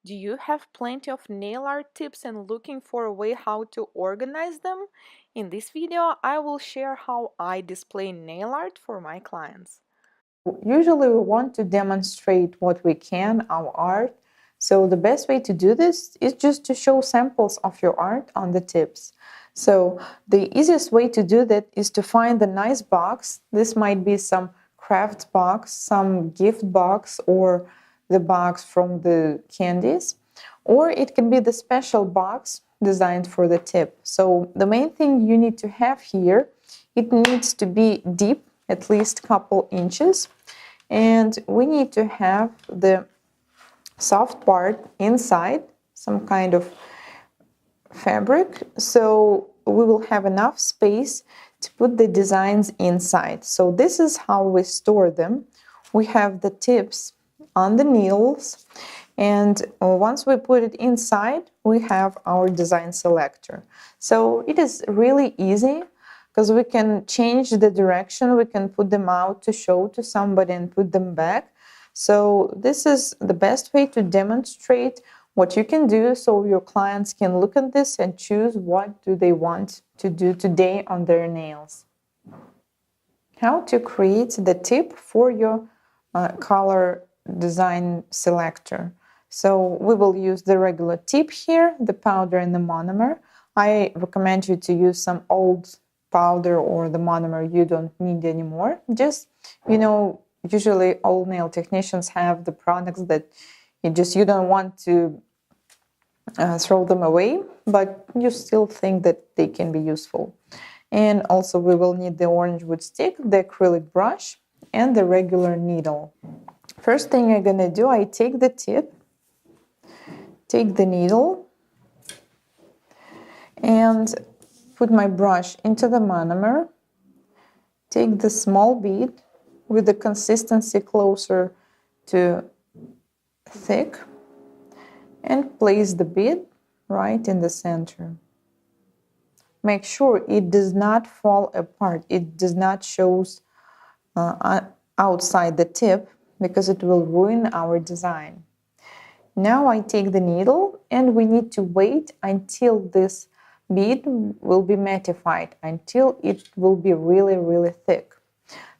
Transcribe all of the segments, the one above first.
Do you have plenty of nail art tips and looking for a way how to organize them? In this video, I will share how I display nail art for my clients. Usually we want to demonstrate what we can, our art. So the best way to do this is just to show samples of your art on the tips. So the easiest way to do that is to find a nice box. This might be some craft box, some gift box, or the box from the candies. Or it can be the special box designed for the tip. So the main thing you need to have here, it needs to be deep, at least a couple inches. And we need to have the soft part inside, some kind of fabric, so we will have enough space to put the designs inside. So this is how we store them. We have the tips on the needles, and once we put it inside, we have our design selector. So it is really easy because we can change the direction, we can put them out to show to somebody and put them back. So this is the best way to demonstrate what you can do so your clients can look at this and choose what do they want to do today on their nails. How to create the tip for your color design selector. So we will use the regular tip here, the powder and the monomer. I recommend you to use some old powder or the monomer you don't need anymore. Just, usually all nail technicians have the products that you don't want to throw them away, but you still think that they can be useful. And also we will need the orange wood stick, the acrylic brush, and the regular needle. First thing I'm gonna do, I take the tip, take the needle, and put my brush into the monomer, take the small bead with the consistency closer to thick, and place the bead right in the center. Make sure it does not fall apart, it does not show outside the tip, because it will ruin our design. Now I take the needle, and we need to wait until this bead will be mattified, until it will be really, really thick.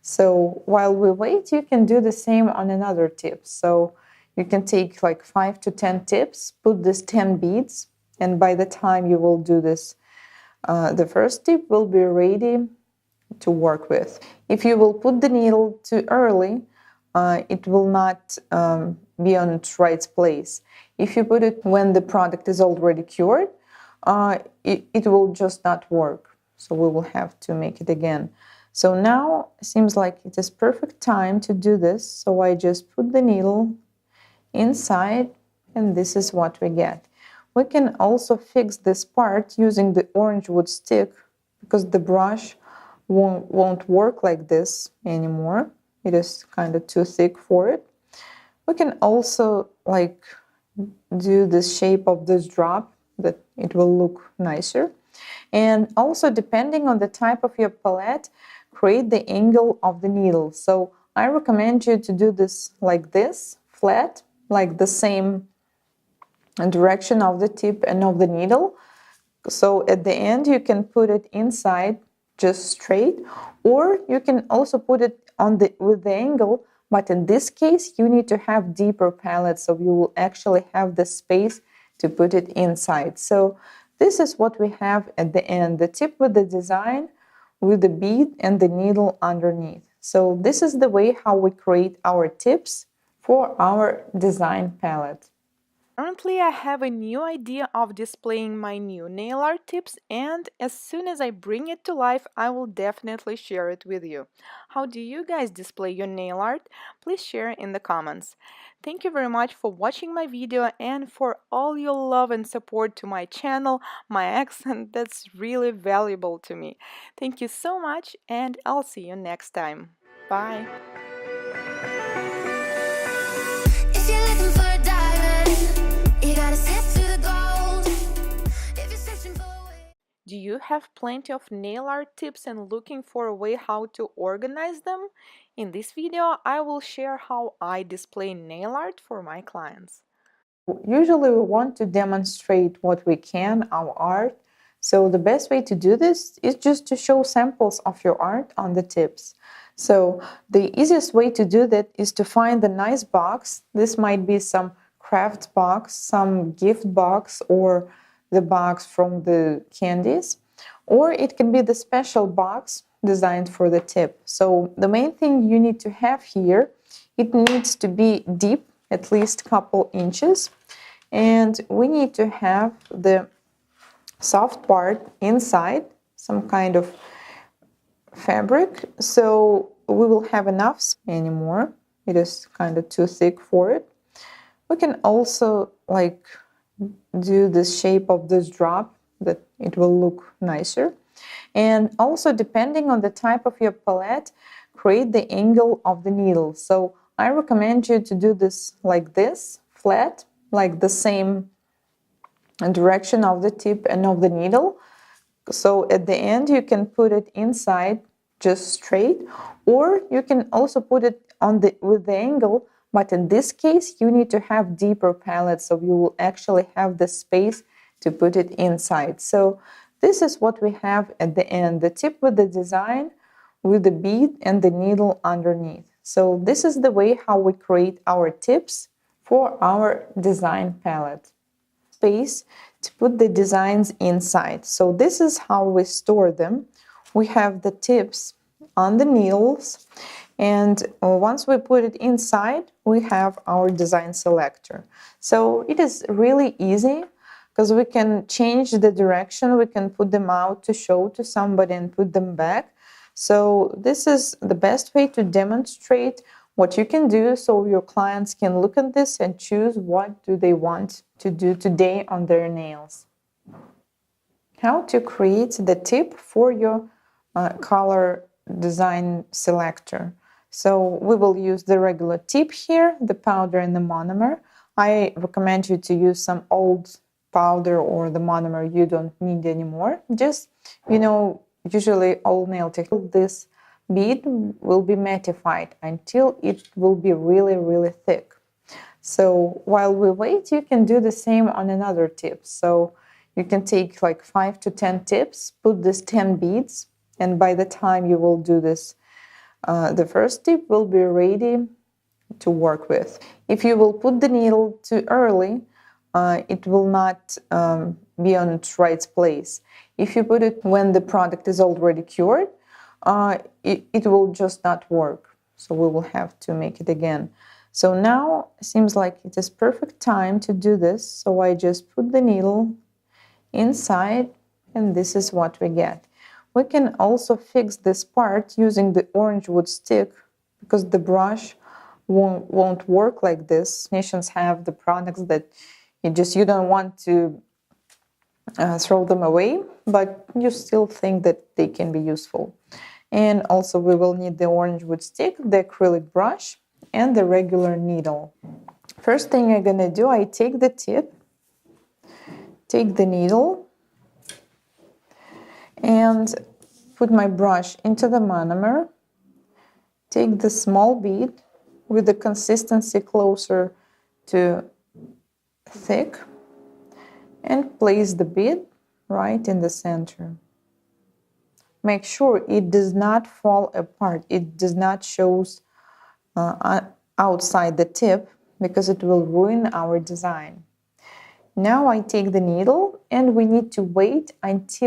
So while we wait, you can do the same on another tip. So you can take like 5 to 10 tips, put these 10 beads, and by the time you will do this, the first tip will be ready to work with. If you will put the needle too early, it will not be on its right place. If you put it when the product is already cured, it will just not work. So we will have to make it again. So now it seems like it is perfect time to do this. So I just put the needle inside, and this is what we get. We can also fix this part using the orange wood stick, because the brush won't work like this anymore. It is kind of too thick for it. We can also do the shape of this drop, that it will look nicer. And also, depending on the type of your palette, create the angle of the needle. So I recommend you to do this like this, flat, like the same direction of the tip and of the needle. So at the end you can put it inside just straight, or you can also put it on with the angle, but in this case you need to have deeper palette, so you will actually have the space to put it inside. So this is what we have at the end, the tip with the design, with the bead and the needle underneath. So this is the way how we create our tips for our design palette. Currently, I have a new idea of displaying my new nail art tips, and as soon as I bring it to life, I will definitely share it with you. How do you guys display your nail art? Please share in the comments. Thank you very much for watching my video and for all your love and support to my channel, my accent, that's really valuable to me. Thank you so much, and I'll see you next time. Bye! If you're looking for a diamond, do you have plenty of nail art tips and looking for a way how to organize them? In this video, I will share how I display nail art for my clients. Usually we want to demonstrate what we can, our art. So the best way to do this is just to show samples of your art on the tips. So the easiest way to do that is to find the nice box. This might be some craft box, some gift box, or the box from the candies. Or it can be the special box designed for the tip. So the main thing you need to have here, it needs to be deep, at least a couple inches. And we need to have the soft part inside, some kind of fabric, so we will have enough anymore. It is kind of too thick for it. We can also do the shape of this drop that it will look nicer. And also, depending on the type of your palette, create the angle of the needle. So I recommend you to do this like this, flat, like the same direction of the tip and of the needle. So at the end, you can put it inside just straight, or you can also put it on with the angle. But in this case, you need to have deeper palette, so you will actually have the space to put it inside. So this is what we have at the end, the tip with the design, with the bead and the needle underneath. So this is the way how we create our tips for our design palette. Space to put the designs inside. So this is how we store them. We have the tips on the needles, and once we put it inside, we have our design selector. So it is really easy because we can change the direction, we can put them out to show to somebody and put them back. So this is the best way to demonstrate what you can do, so your clients can look at this and choose what do they want to do today on their nails. How to create the tip for your color design selector. So we will use the regular tip here, the powder and the monomer. I recommend you to use some old powder or the monomer you don't need anymore. Just, usually all nail technique, this bead will be mattified until it will be really, really thick. So while we wait, you can do the same on another tip. So you can take like 5 to 10 tips, put these 10 beads, and by the time you will do this, the first tip will be ready to work with. If you will put the needle too early, it will not be on its right place. If you put it when the product is already cured, it will just not work. So we will have to make it again. So now it seems like it is perfect time to do this. So I just put the needle inside, and this is what we get. We can also fix this part using the orange wood stick, because the brush won't work like this. Nations have the products that you don't want to throw them away, but you still think that they can be useful. And also we will need the orange wood stick, the acrylic brush, and the regular needle. First thing I'm gonna do, I take the tip, take the needle, and put my brush into the monomer, take the small bead with the consistency closer to thick, and place the bead right in the center. Make sure it does not fall apart, it does not show outside the tip, because it will ruin our design. Now I take the needle, and we need to wait until